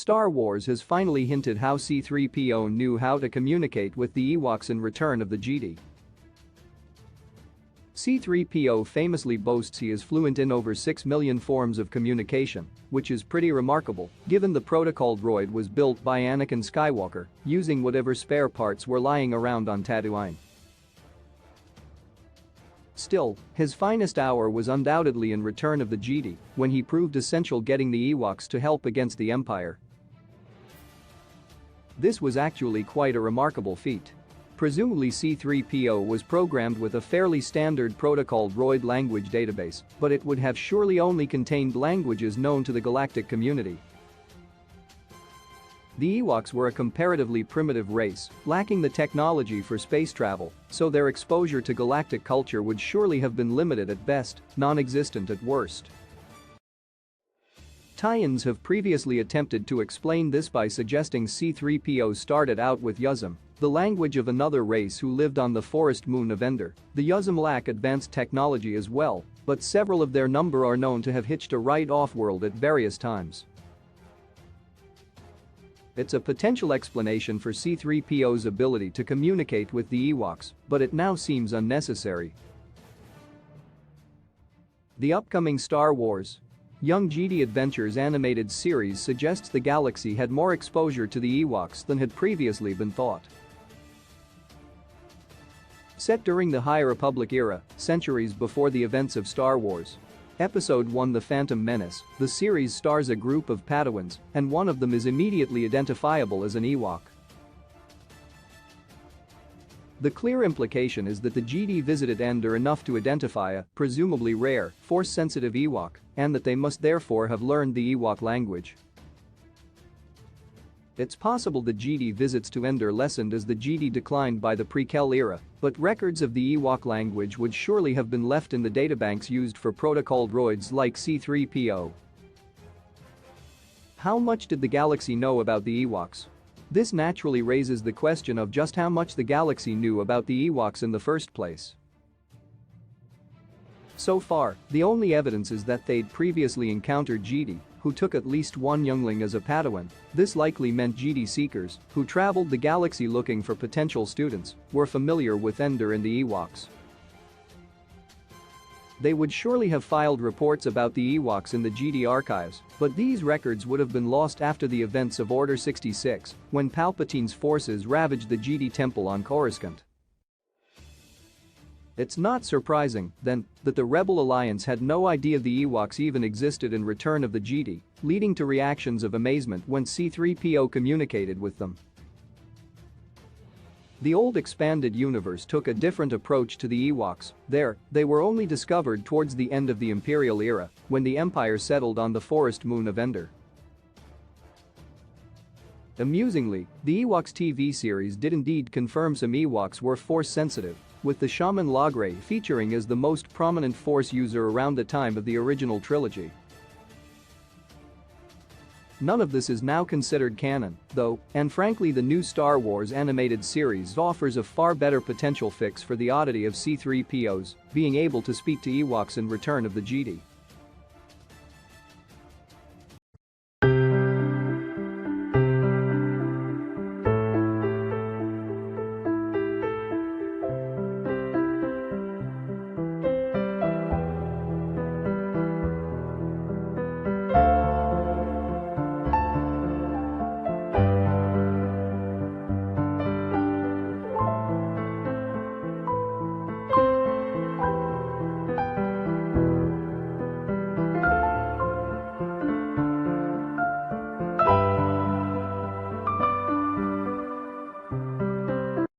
Star Wars has finally hinted how C-3PO knew how to communicate with the Ewoks in Return of the Jedi. C-3PO famously boasts he is fluent in over 6 million forms of communication, which is pretty remarkable given the protocol droid was built by Anakin Skywalker using whatever spare parts were lying around on Tatooine. Still, his finest hour was undoubtedly in Return of the Jedi when he proved essential getting the Ewoks to help against the Empire. This was actually quite a remarkable feat. Presumably C-3PO was programmed with a fairly standard protocol droid language database, but it would have surely only contained languages known to the galactic community. The Ewoks were a comparatively primitive race, lacking the technology for space travel, so their exposure to galactic culture would surely have been limited at best, non-existent at worst. Tie-ins have previously attempted to explain this by suggesting C-3PO started out with Yuzum, the language of another race who lived on the forest moon of Endor. The Yuzum lack advanced technology as well, but several of their number are known to have hitched a ride off-world at various times. It's a potential explanation for C-3PO's ability to communicate with the Ewoks, but it now seems unnecessary. The upcoming Star Wars Young Jedi Adventures animated series suggests the galaxy had more exposure to the Ewoks than had previously been thought. Set during the High Republic era, centuries before the events of Star Wars. Episode 1 The Phantom Menace, the series stars a group of Padawans, and one of them is immediately identifiable as an Ewok. The clear implication is that the Jedi visited Endor enough to identify a, presumably rare, Force-sensitive Ewok, and that they must therefore have learned the Ewok language. It's possible the Jedi visits to Endor lessened as the Jedi declined by the prequel era, but records of the Ewok language would surely have been left in the databanks used for protocol droids like C-3PO. How much did the galaxy know about the Ewoks? This naturally raises the question of just how much the galaxy knew about the Ewoks in the first place. So far, the only evidence is that they'd previously encountered Jedi, who took at least one youngling as a Padawan. This likely meant Jedi seekers, who traveled the galaxy looking for potential students, were familiar with Endor and the Ewoks. They would surely have filed reports about the Ewoks in the Jedi archives, but these records would have been lost after the events of Order 66, when Palpatine's forces ravaged the Jedi temple on Coruscant. It's not surprising, then, that the Rebel Alliance had no idea the Ewoks even existed in Return of the Jedi, leading to reactions of amazement when C-3PO communicated with them. The old expanded universe took a different approach to the Ewoks. They were only discovered towards the end of the Imperial era, when the Empire settled on the forest moon of Endor. Amusingly, the Ewoks TV series did indeed confirm some Ewoks were Force-sensitive, with the Shaman Logray featuring as the most prominent Force user around the time of the original trilogy. None of this is now considered canon, though, and frankly the new Star Wars animated series offers a far better potential fix for the oddity of C-3POs being able to speak to Ewoks in Return of the Jedi.